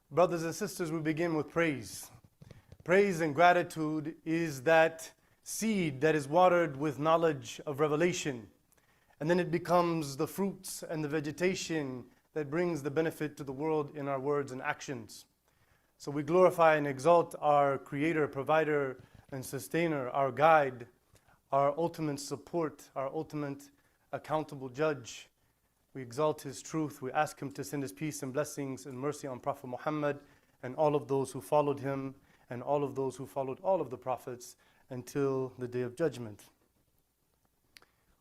Brothers and sisters, we begin with praise. Praise and gratitude is that seed that is watered with knowledge of revelation, and then it becomes the fruits and the vegetation that brings the benefit to the world in our words and actions. So we glorify and exalt our Creator, Provider, and Sustainer, our Guide, our ultimate support, our ultimate accountable Judge. We exalt His truth. We ask Him to send His peace and blessings and mercy on Prophet Muhammad and all of those who followed him and all of those who followed all of the prophets until the Day of Judgment.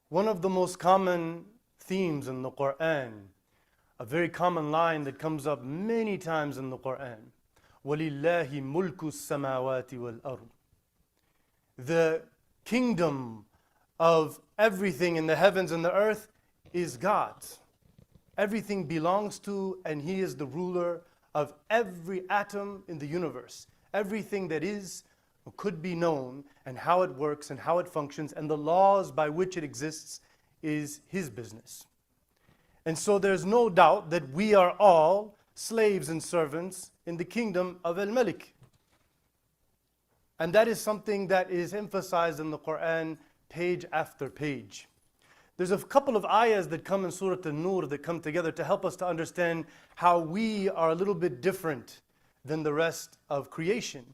One of the most common themes in the Quran, a very common line that comes up many times in the Quran, وَلِلَّهِ مُلْكُ السَّمَاوَاتِ وَالْأَرْضِ. The kingdom of everything in the heavens and the earth is God's. Everything belongs to, and He is the ruler of every atom in the universe. Everything that is or could be known, and how it works and how it functions and the laws by which it exists is His business. And so there's no doubt that we are all slaves and servants in the kingdom of Al-Malik. And that is something that is emphasized in the Quran page after page. There's a couple of ayahs that come in Surah An-Nur that come together to help us to understand how we are a little bit different than the rest of creation.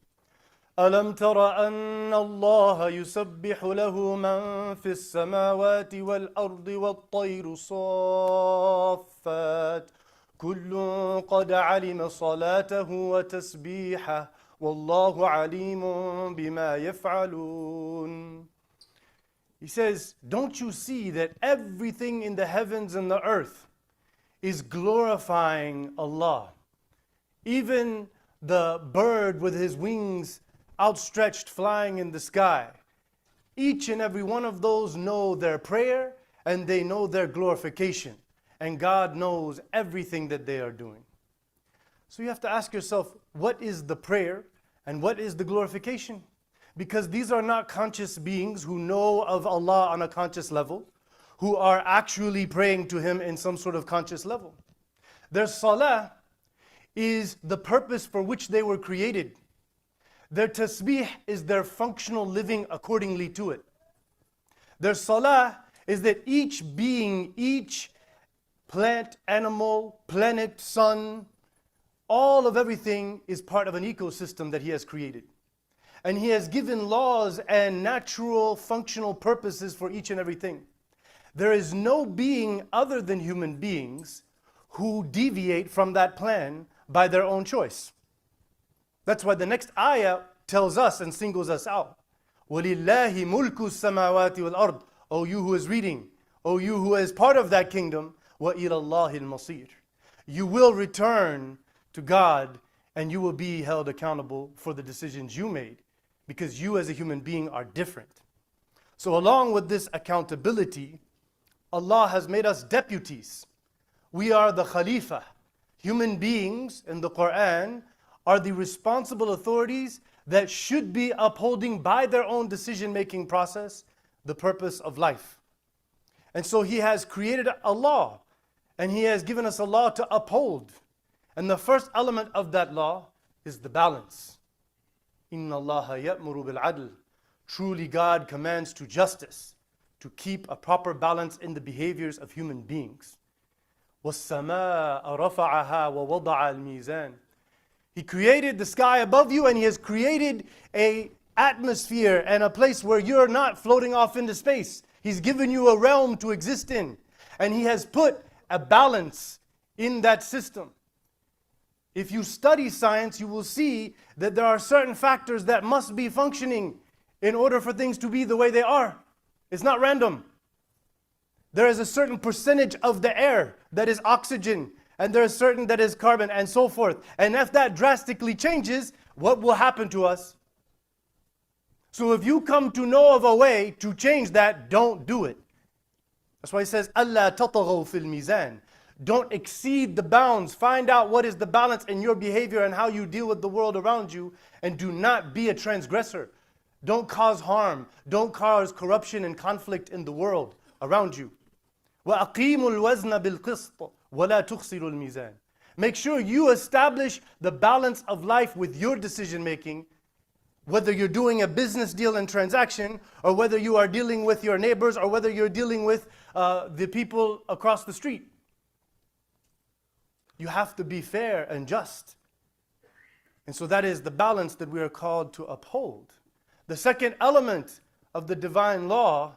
أَلَمْ تَرَ أَنَّ اللَّهَ يُسَبِّحُ لَهُ مَنْ فِي السَّمَاوَاتِ وَالْأَرْضِ وَالطَّيْرُ صَافَّاتٍ كُلٌّ قَدْ عَلِمَ صَلَاتَهُ وَتَسْبِيحَهُ وَاللَّهُ عَلِيمٌ بِمَا يَفْعَلُونَ. He says, don't you see that everything in the heavens and the earth is glorifying Allah? Even the bird with his wings outstretched flying in the sky. Each and every one of those know their prayer and they know their glorification. And God knows everything that they are doing. So you have to ask yourself, what is the prayer and what is the glorification? Because these are not conscious beings who know of Allah on a conscious level, who are actually praying to Him in some sort of conscious level. Their salah is the purpose for which they were created. Their tasbih is their functional living accordingly to it. Their salah is that each being, each plant, animal, planet, sun, all of everything is part of an ecosystem that He has created. And He has given laws and natural functional purposes for each and everything. There is no being other than human beings who deviate from that plan by their own choice. That's why the next ayah tells us and singles us out. وَلِلَّهِ مُلْكُ السَّمَاوَاتِ وَالْأَرْضِ. O you who is reading, O you who is part of that kingdom, وَإِلَى اللَّهِ الْمَصِيرِ. You will return to God and you will be held accountable for the decisions you made. Because you as a human being are different. So along with this accountability, Allah has made us deputies. We are the Khalifa. Human beings in the Quran are the responsible authorities that should be upholding by their own decision-making process the purpose of life. And so He has created a law, and He has given us a law to uphold. And the first element of that law is the balance. Inna Allaha ya'muru bil adl. Truly God commands to justice, to keep a proper balance in the behaviors of human beings. وَالسَّمَاءَ رَفَعَهَا وَوَضَعَ الْمِيزَانَ. He created the sky above you, and He has created an atmosphere and a place where you're not floating off into space. He's given you a realm to exist in, and He has put a balance in that system. If you study science, you will see that there are certain factors that must be functioning in order for things to be the way they are. It's not random. There is a certain percentage of the air that is oxygen, and there is certain that is carbon, and so forth. And if that drastically changes, what will happen to us? So if you come to know of a way to change that, don't do it. That's why He says, أَلَّا تَطَغَوْا فِي الْمِيزَانِ. Don't exceed the bounds. Find out what is the balance in your behavior and how you deal with the world around you, and do not be a transgressor. Don't cause harm. Don't cause corruption and conflict in the world around you. وَأَقِيمُوا الْوَزْنَ بِالْقِسْطِ وَلَا تُخْسِرُوا الْمِيزَانِ. Make sure you establish the balance of life with your decision making, whether you're doing a business deal and transaction, or whether you are dealing with your neighbors, or whether you're dealing with the people across the street. You have to be fair and just. And so that is the balance that we are called to uphold. The second element of the divine law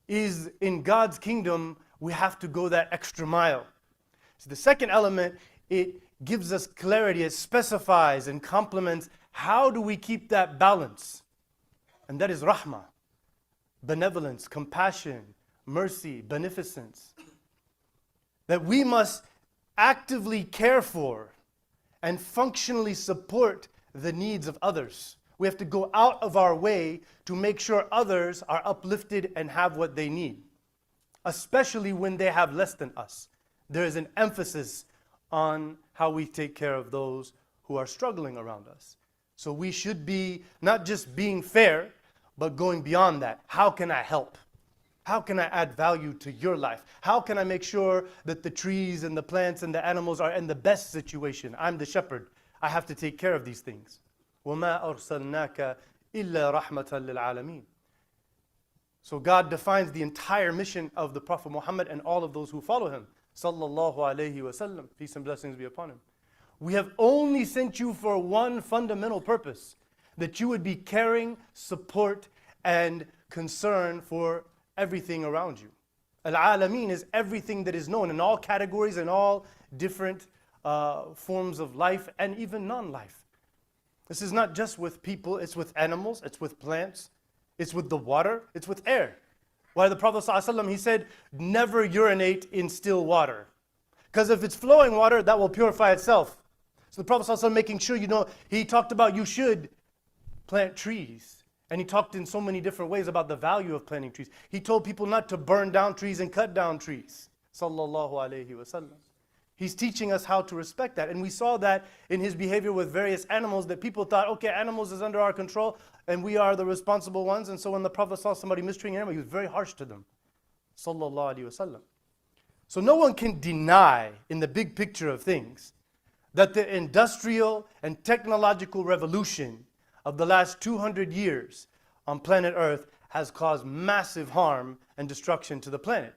is in God's kingdom, we have to go that extra mile. So the second element, it gives us clarity. It specifies and complements how do we keep that balance. And that is rahmah, benevolence, compassion, mercy, beneficence. That we must actively care for and functionally support the needs of others. We have to go out of our way to make sure others are uplifted and have what they need, especially when they have less than us. There is an emphasis on how we take care of those who are struggling around us. So we should be not just being fair, but going beyond that. How can I help? How can I add value to your life? How can I make sure that the trees and the plants and the animals are in the best situation? I'm the shepherd. I have to take care of these things. وَمَا أَرْسَلْنَاكَ إِلَّا رَحْمَةً لِلْعَالَمِينَ. So God defines the entire mission of the Prophet Muhammad and all of those who follow him. Sallallahu alayhi wa sallam. Peace and blessings be upon him. We have only sent you for one fundamental purpose, that you would be caring, support, and concern for everything around you. Al-Alameen is everything that is known in all categories and all different forms of life and even non-life. This is not just with people, it's with animals, it's with plants, it's with the water, it's with air. Why the Prophet ﷺ, he said, never urinate in still water. Because if it's flowing water, that will purify itself. So the Prophet ﷺ making sure, he talked about you should plant trees. And he talked in so many different ways about the value of planting trees. He told people not to burn down trees and cut down trees. Sallallahu alayhi wasallam. He's teaching us how to respect that. And we saw that in his behavior with various animals, that people thought, okay, animals is under our control and we are the responsible ones. And so when the Prophet saw somebody mistreating an animal, he was very harsh to them. Sallallahu alayhi wasallam. So no one can deny in the big picture of things that the industrial and technological revolution of the last 200 years on planet Earth has caused massive harm and destruction to the planet.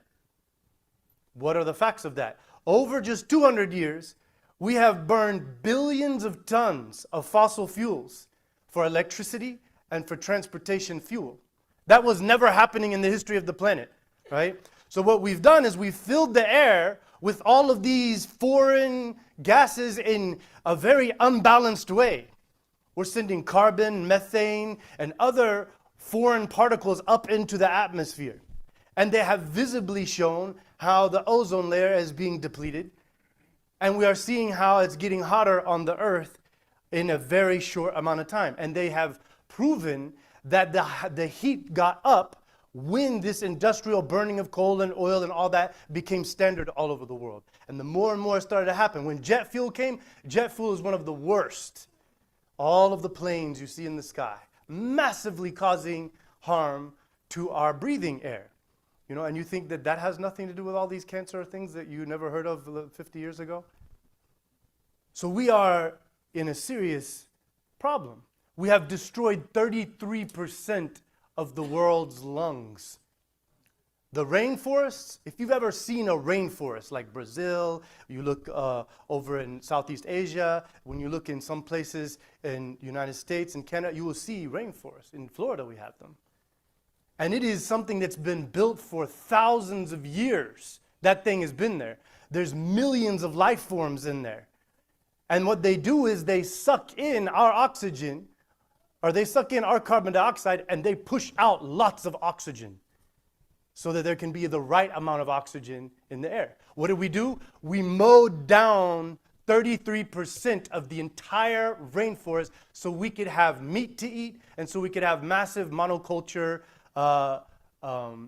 What are the facts of that? Over just 200 years, we have burned billions of tons of fossil fuels for electricity and for transportation fuel. That was never happening in the history of the planet, right? So what we've done is we've filled the air with all of these foreign gases in a very unbalanced way. We're sending carbon, methane, and other foreign particles up into the atmosphere. And they have visibly shown how the ozone layer is being depleted. And we are seeing how it's getting hotter on the earth in a very short amount of time. And they have proven that the heat got up when this industrial burning of coal and oil and all that became standard all over the world. And the more and more it started to happen. When jet fuel came, jet fuel is one of the worst. All of the planes you see in the sky, massively causing harm to our breathing air. And you think that that has nothing to do with all these cancer things that you never heard of 50 years ago? So we are in a serious problem. We have destroyed 33% of the world's lungs. The rainforests, if you've ever seen a rainforest like Brazil, you look over in Southeast Asia, when you look in some places in the United States and Canada, you will see rainforests. In Florida, we have them. And it is something that's been built for thousands of years. That thing has been there. There's millions of life forms in there. And what they do is they suck in our oxygen, or they suck in our carbon dioxide, and they push out lots of oxygen, so that there can be the right amount of oxygen in the air. What do? We mowed down 33% of the entire rainforest so we could have meat to eat and so we could have massive monoculture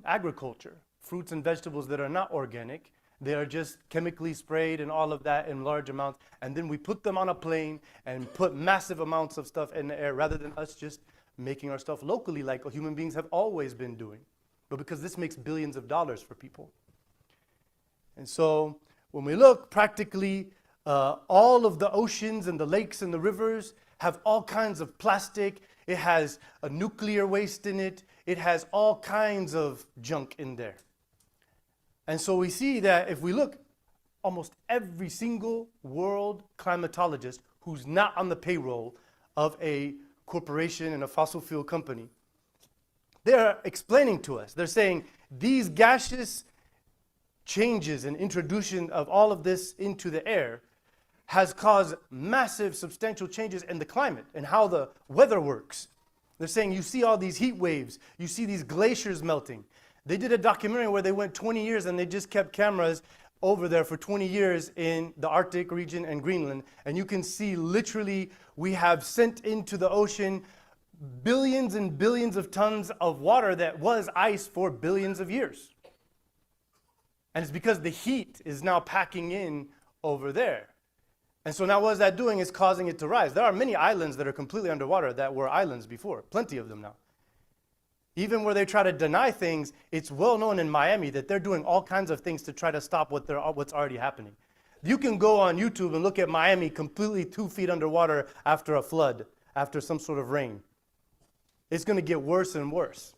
agriculture, fruits and vegetables that are not organic. They are just chemically sprayed and all of that in large amounts. And then we put them on a plane and put massive amounts of stuff in the air rather than us just making our stuff locally like human beings have always been doing. But because this makes billions of dollars for people. And so when we look practically, All of the oceans and the lakes and the rivers have all kinds of plastic. It has a nuclear waste in it. It has all kinds of junk in there. And so we see that if we look, almost every single world climatologist who's not on the payroll of a corporation and a fossil fuel company, they're explaining to us. They're saying these gaseous changes and introduction of all of this into the air has caused massive, substantial changes in the climate and how the weather works. They're saying you see all these heat waves, you see these glaciers melting. They did a documentary where they went 20 years and they just kept cameras over there for 20 years in the Arctic region and Greenland. And you can see literally we have sent into the ocean billions and billions of tons of water that was ice for billions of years. And it's because the heat is now packing in over there. And so now what is that doing? It's causing it to rise. There are many islands that are completely underwater that were islands before, plenty of them now. Even where they try to deny things, it's well known in Miami that they're doing all kinds of things to try to stop what's already happening. You can go on YouTube and look at Miami completely 2 feet underwater after a flood, after some sort of rain. It's going to get worse and worse.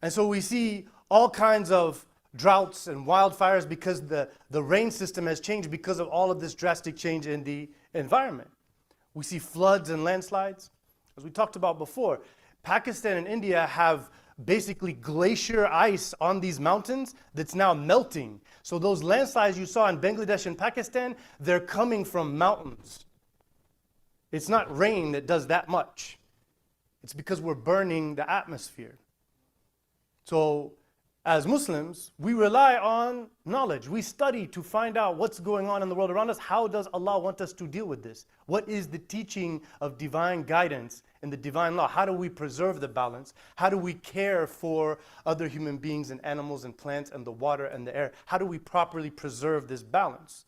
And so we see all kinds of droughts and wildfires because the rain system has changed because of all of this drastic change in the environment. We see floods and landslides. As we talked about before, Pakistan and India have basically glacier ice on these mountains that's now melting. So those landslides you saw in Bangladesh and Pakistan, they're coming from mountains. It's not rain that does that much. It's because we're burning the atmosphere. So as Muslims, we rely on knowledge. We study to find out what's going on in the world around us. How does Allah want us to deal with this? What is the teaching of divine guidance and the divine law? How do we preserve the balance? How do we care for other human beings and animals and plants and the water and the air? How do we properly preserve this balance?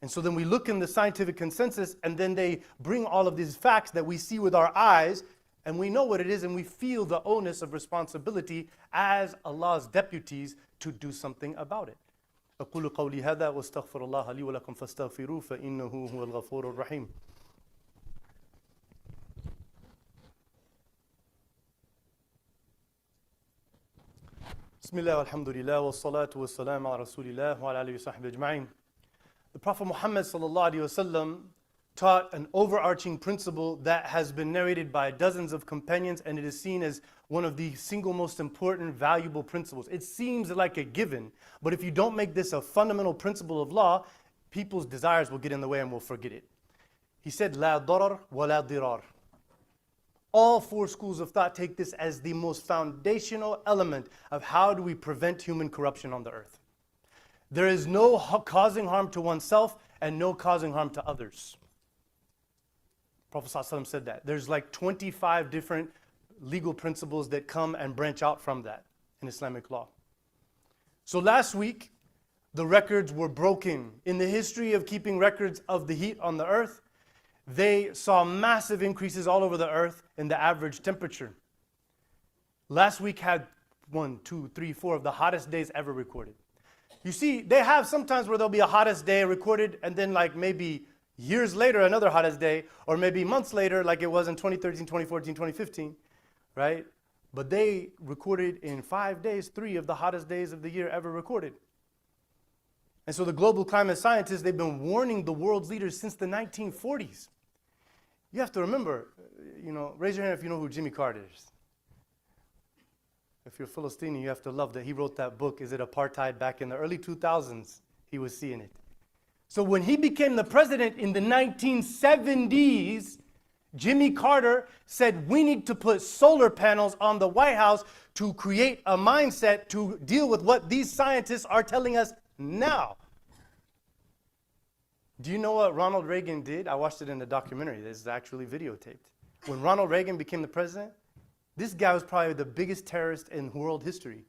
And so then we look in the scientific consensus, and then they bring all of these facts that we see with our eyes, and we know what it is, and we feel the onus of responsibility as Allah's deputies to do something about it. أقول قولي هذا واستغفر الله لي ولكم فاستغفروه فإنه هو الغفور الرحيم. بسم الله والحمد لله والصلاة والسلام على رسول الله وعلى آله وصحبه أجمعين. The Prophet Muhammad sallallahu alaihi wasallam taught an overarching principle that has been narrated by dozens of companions, and it is seen as one of the single most important, valuable principles. It seems like a given, but if you don't make this a fundamental principle of law, people's desires will get in the way and will forget it. He said, La darar wa la dirar. All four schools of thought take this as the most foundational element of how do we prevent human corruption on the earth. There is no causing harm to oneself and no causing harm to others. Prophet ﷺ said that. There's like 25 different legal principles that come and branch out from that in Islamic law. So last week, the records were broken. In the history of keeping records of the heat on the earth, they saw massive increases all over the earth in the average temperature. Last week had 1, 2, 3, 4 of the hottest days ever recorded. You see, they have sometimes where there'll be a hottest day recorded, and then like maybe years later, another hottest day, or maybe months later, like it was in 2013, 2014, 2015, right? But they recorded in 5 days, 3 of the hottest days of the year ever recorded. And so the global climate scientists, they've been warning the world's leaders since the 1940s. You have to remember, raise your hand if you know who Jimmy Carter is. If you're Philistine, you have to love that he wrote that book, Is It Apartheid? Back in the early 2000s, he was seeing it. So when he became the president in the 1970s, Jimmy Carter said we need to put solar panels on the White House to create a mindset to deal with what these scientists are telling us now. Do you know what Ronald Reagan did? I watched it in the documentary. This is actually videotaped. When Ronald Reagan became the president, this guy was probably the biggest terrorist in world history.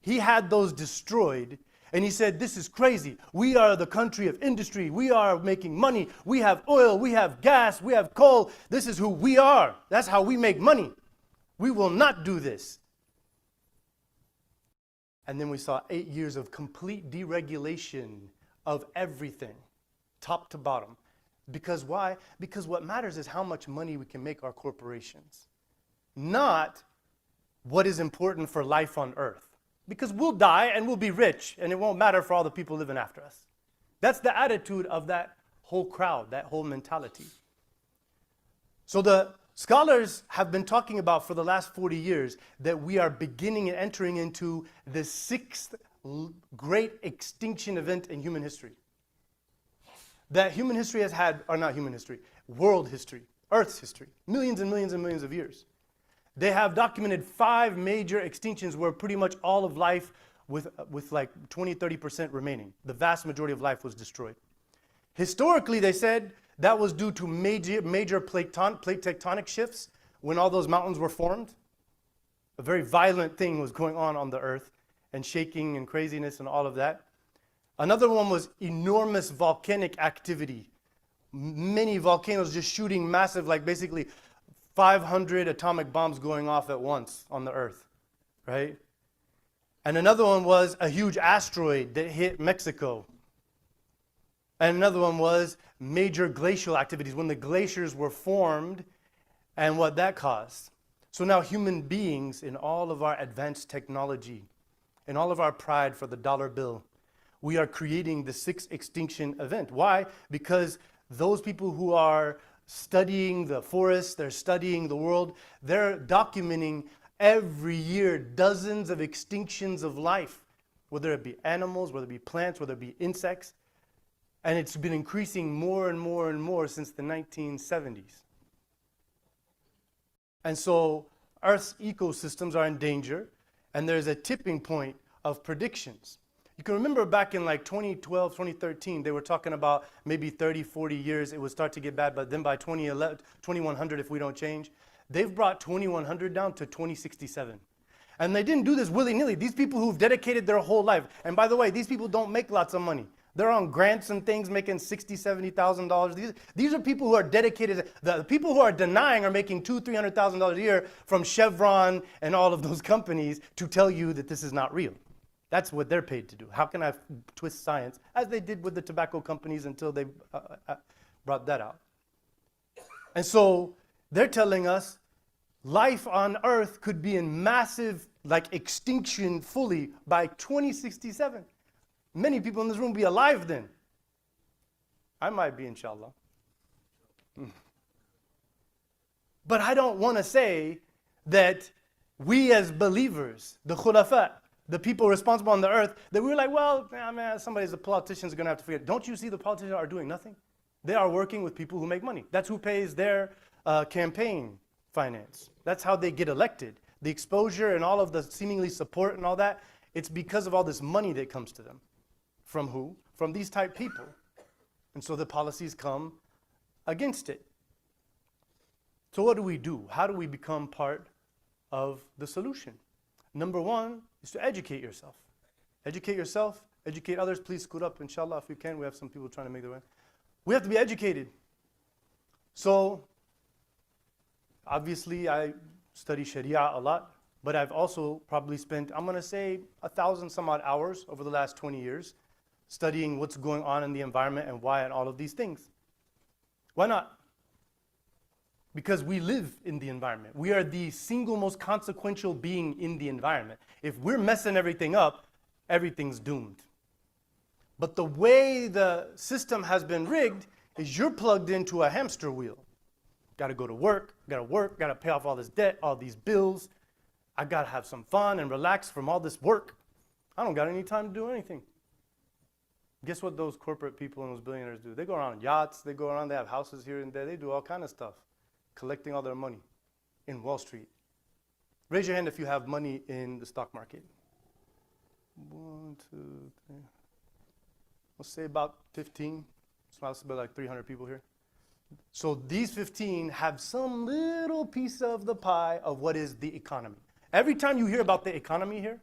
He had those destroyed, and he said, this is crazy. We are the country of industry. We are making money. We have oil. We have gas. We have coal. This is who we are. That's how we make money. We will not do this. And then we saw 8 years of complete deregulation of everything. top to bottom. Because why? Because what matters is how much money we can make our corporations, not what is important for life on earth. Because we'll die and we'll be rich, and it won't matter for all the people living after us. That's the attitude of that whole crowd, that whole mentality. So the scholars have been talking about for the last 40 years that we are beginning and entering into the sixth great extinction event in human history. That human history has had, or not human history, world history, Earth's history, millions and millions and millions of years. They have documented 5 major extinctions where pretty much all of life with like 20-30% remaining. The vast majority of life was destroyed. Historically, they said that was due to major plate tectonic shifts when all those mountains were formed. A very violent thing was going on the earth, and shaking and craziness and all of that. Another one was enormous volcanic activity. Many volcanoes just shooting massive, like basically 500 atomic bombs going off at once on the earth, right? And another one was a huge asteroid that hit Mexico. And another one was major glacial activities, when the glaciers were formed and what that caused. So now human beings, in all of our advanced technology, in all of our pride for the dollar bill, we are creating the 6th extinction event. Why? Because those people who are studying the forests, they're studying the world, they're documenting every year dozens of extinctions of life, whether it be animals, whether it be plants, whether it be insects. And it's been increasing more and more and more since the 1970s. And so Earth's ecosystems are in danger, and there's a tipping point of predictions. You can remember back in like 2012, 2013, they were talking about maybe 30, 40 years, it would start to get bad, but then by 2100, if we don't change, they've brought 2100 down to 2067. And they didn't do this willy-nilly. These people who've dedicated their whole life, and by the way, these people don't make lots of money. They're on grants and things making $60,000, $70,000. These are people who are dedicated. The people who are denying are making $200,000, $300,000 a year from Chevron and all of those companies to tell you that this is not real. That's what they're paid to do. How can I twist science, as they did with the tobacco companies until they brought that out. And so they're telling us life on Earth could be in massive, like, extinction fully by 2067. Many people in this room will be alive then. I might be, inshallah. But I don't want to say that we as believers, the khulafa, the people responsible on the earth, that we're like, well, man, the politicians are going to have to figure it. Don't you see the politicians are doing nothing? They are working with people who make money. That's who pays their campaign finance. That's how they get elected. The exposure and all of the seemingly support and all that, it's because of all this money that comes to them. From who? From these type people. And so the policies come against it. So what do we do? How do we become part of the solution? Number one is to educate yourself. Educate yourself, educate others. Please scoot up, inshallah, if you can. We have some people trying to make their way. We have to be educated. So, obviously, I study Sharia a lot, but I've also probably spent, I'm going to say, 1,000 some odd hours over the last 20 years studying what's going on in the environment and why and all of these things. Why not? Because we live in the environment. We are the single most consequential being in the environment. If we're messing everything up, everything's doomed. But the way the system has been rigged is you're plugged into a hamster wheel. Got to go to work, got to pay off all this debt, all these bills. I got to have some fun and relax from all this work. I don't got any time to do anything. Guess what those corporate people and those billionaires do? They go around yachts, they go around, they have houses here and there, they do all kind of stuff, collecting all their money in Wall Street. Raise your hand if you have money in the stock market. 1, 2, 3. Let's say about 15. So that's about like 300 people here. So these 15 have some little piece of the pie of what is the economy. Every time you hear about the economy here,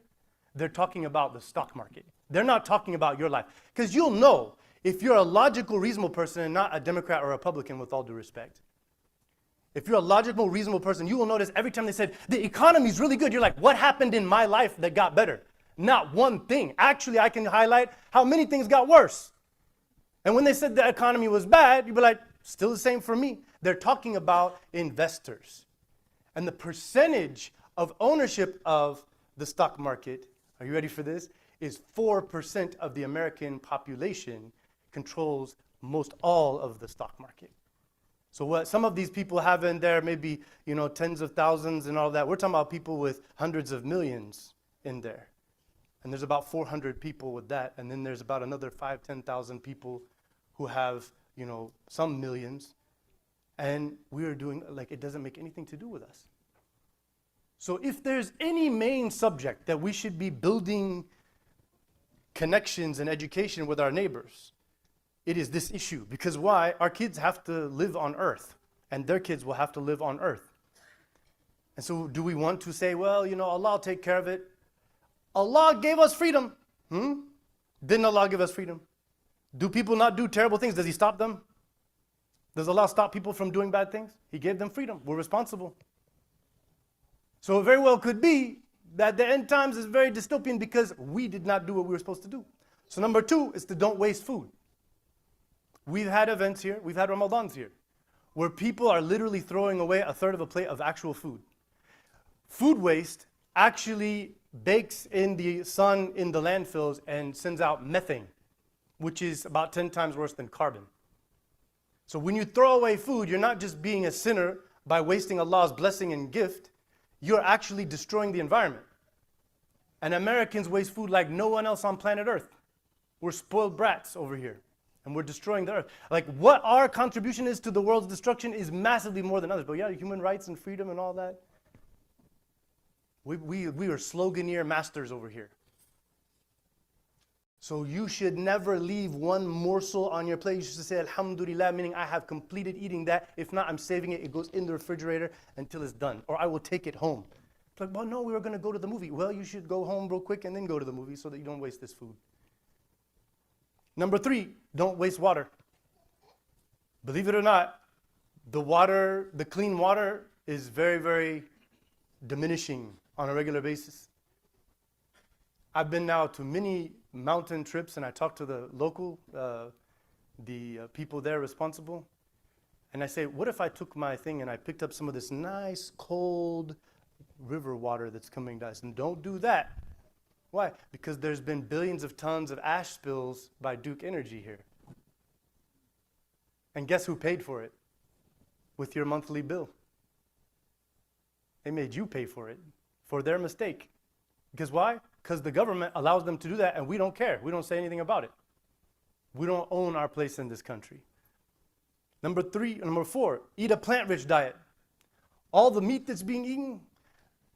they're talking about the stock market. They're not talking about your life. Because you'll know if you're a logical, reasonable person and not a Democrat or a Republican, with all due respect. If you're a logical, reasonable person, you will notice every time they said, the economy's really good, you're like, what happened in my life that got better? Not one thing. Actually, I can highlight how many things got worse. And when they said the economy was bad, you'd be like, still the same for me. They're talking about investors. And the percentage of ownership of the stock market, are you ready for this? Is 4% of the American population controls most all of the stock market. So what some of these people have in there, maybe, tens of thousands and all that. We're talking about people with hundreds of millions in there. And there's about 400 people with that. And then there's about another 5,000, 10,000 people who have, some millions. And we are doing, like, it doesn't make anything to do with us. So if there's any main subject that we should be building connections and education with our neighbors, it is this issue. Because why? Our kids have to live on earth, and their kids will have to live on earth. And so do we want to say, well, Allah will take care of it? Allah gave us freedom. Didn't Allah give us freedom? Do people not do terrible things? Does He stop them? Does Allah stop people from doing bad things? He gave them freedom. We're responsible. So it very well could be that the end times is very dystopian because we did not do what we were supposed to do. So number 2 is to don't waste food. We've had events here, we've had Ramadans here, where people are literally throwing away a third of a plate of actual food. Food waste actually bakes in the sun in the landfills and sends out methane, which is about 10 times worse than carbon. So when you throw away food, you're not just being a sinner by wasting Allah's blessing and gift, you're actually destroying the environment. And Americans waste food like no one else on planet Earth. We're spoiled brats over here. And we're destroying the earth. Like, what our contribution is to the world's destruction is massively more than others. But yeah, human rights and freedom and all that. We are sloganeer masters over here. So you should never leave one morsel on your plate. You should say, Alhamdulillah, meaning I have completed eating that. If not, I'm saving it. It goes in the refrigerator until it's done. Or I will take it home. It's like, well, no, we were going to go to the movie. Well, you should go home real quick and then go to the movie so that you don't waste this food. Number 3, don't waste water. Believe it or not, the clean water is very, very diminishing on a regular basis. I've been now to many mountain trips and I talk to the local, people there responsible. And I say, what if I took my thing and I picked up some of this nice cold river water that's coming down? And don't do that. Why? Because there's been billions of tons of ash spills by Duke Energy here. And guess who paid for it? With your monthly bill. They made you pay for it, for their mistake. Because why? Because the government allows them to do that and we don't care. We don't say anything about it. We don't own our place in this country. Number 4, eat a plant-rich diet. All the meat that's being eaten,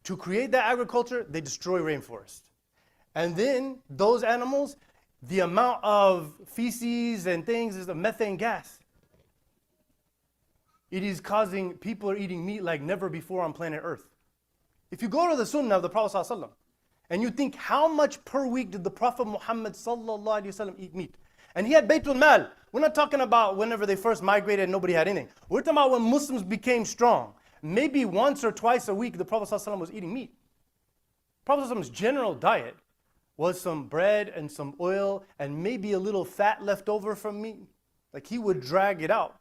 to create that agriculture, they destroy rainforests. And then those animals, the amount of feces and things is the methane gas. It is causing, people are eating meat like never before on planet Earth. If you go to the Sunnah of the Prophet ﷺ, and you think how much per week did the Prophet Muhammad ﷺ eat meat? And he had Baytul Mal. We're not talking about whenever they first migrated and nobody had anything. We're talking about when Muslims became strong. Maybe once or twice a week the Prophet ﷺ was eating meat. Prophet ﷺ's general diet was some bread and some oil and maybe a little fat left over from meat. Like he would drag it out.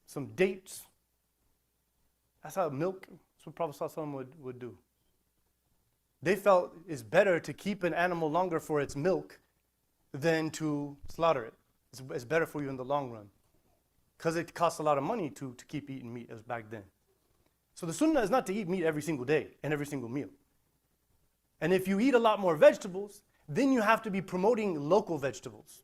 Some dates. That's how milk, that's what Prophet ﷺ would do. They felt it's better to keep an animal longer for its milk than to slaughter it. It's better for you in the long run. Because it costs a lot of money to keep eating meat as back then. So the sunnah is not to eat meat every single day and every single meal. And if you eat a lot more vegetables, then you have to be promoting local vegetables.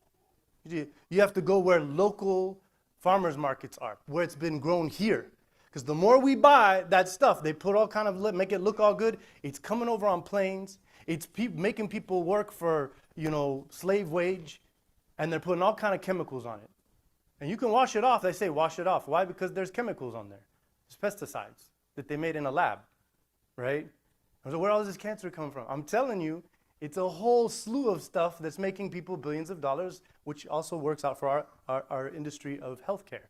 You have to go where local farmers markets are, where it's been grown here. Because the more we buy that stuff, they put all kind of, make it look all good. It's coming over on planes. It's making people work for, slave wage. And they're putting all kind of chemicals on it. And you can wash it off. They say wash it off. Why? Because there's chemicals on there. There's pesticides that they made in a lab, right? So where all this cancer come from? I'm telling you, it's a whole slew of stuff that's making people billions of dollars, which also works out for our industry of healthcare.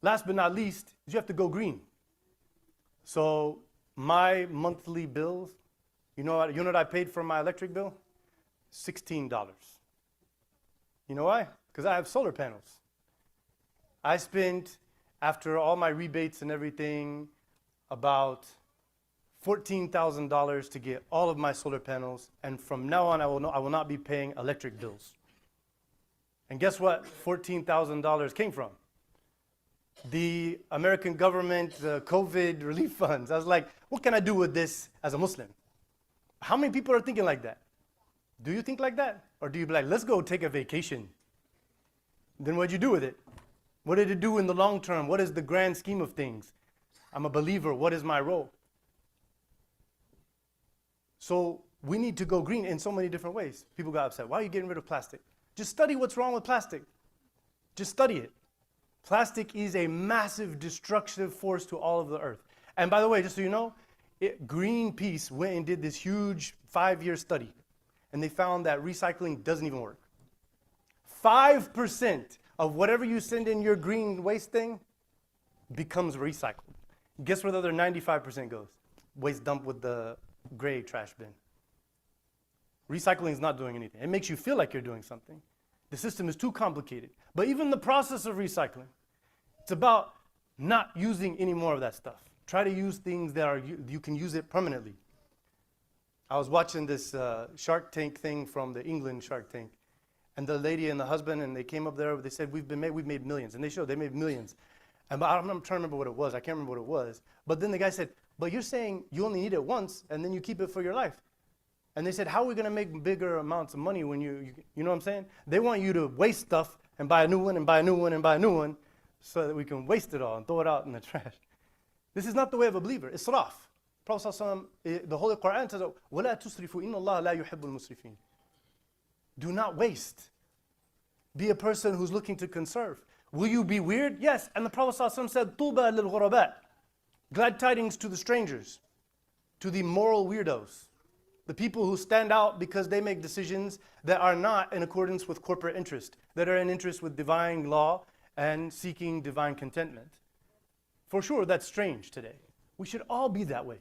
Last but not least, you have to go green. So my monthly bills, you know what I paid for my electric bill? $16. You know why? Because I have solar panels. I spent, after all my rebates and everything, about $14,000 to get all of my solar panels, and from now on I will not be paying electric bills. And guess what $14,000 came from? The American government, the COVID relief funds. I was like, what can I do with this as a Muslim? How many people are thinking like that? Do you think like that? Or do you be like, let's go take a vacation? Then what'd you do with it? What did it do in the long term? What is the grand scheme of things? I'm a believer. What is my role? So we need to go green in so many different ways. People got upset. Why are you getting rid of plastic? Just study what's wrong with plastic. Just study it. Plastic is a massive destructive force to all of the earth. And by the way, just so you know, Greenpeace went and did this huge 5-year study, and they found that recycling doesn't even work. 5% of whatever you send in your green waste thing becomes recycled. Guess where the other 95% goes? Waste dump with the gray trash bin. Recycling is not doing anything. It makes you feel like you're doing something. The system is too complicated. But even the process of recycling, it's about not using any more of that stuff. Try to use things that are you can use it permanently. I was watching this Shark Tank thing from the England Shark Tank, and the lady and the husband, and they came up there. They said we've made millions, and they showed they made millions. And I'm trying to remember what it was. I can't remember what it was. But then the guy said, but you're saying you only need it once, and then you keep it for your life. And they said, how are we going to make bigger amounts of money when you know what I'm saying? They want you to waste stuff and buy a new one and buy a new one and buy a new one so that we can waste it all and throw it out in the trash. This is not the way of a believer. Israf. Prophet ﷺ, the Holy Quran says, وَلَا تُسْرِفُوا إِنَّ اللَّهَ لَا يُحِبُّ الْمُسْرِفِينَ. Do not waste. Be a person who's looking to conserve. Will you be weird? Yes. And the Prophet ﷺ said, طُوبَى لِلْغُرَبَاء. Glad tidings to the strangers, to the moral weirdos. The people who stand out because they make decisions that are not in accordance with corporate interest, that are in interest with divine law and seeking divine contentment. For sure, that's strange today. We should all be that way.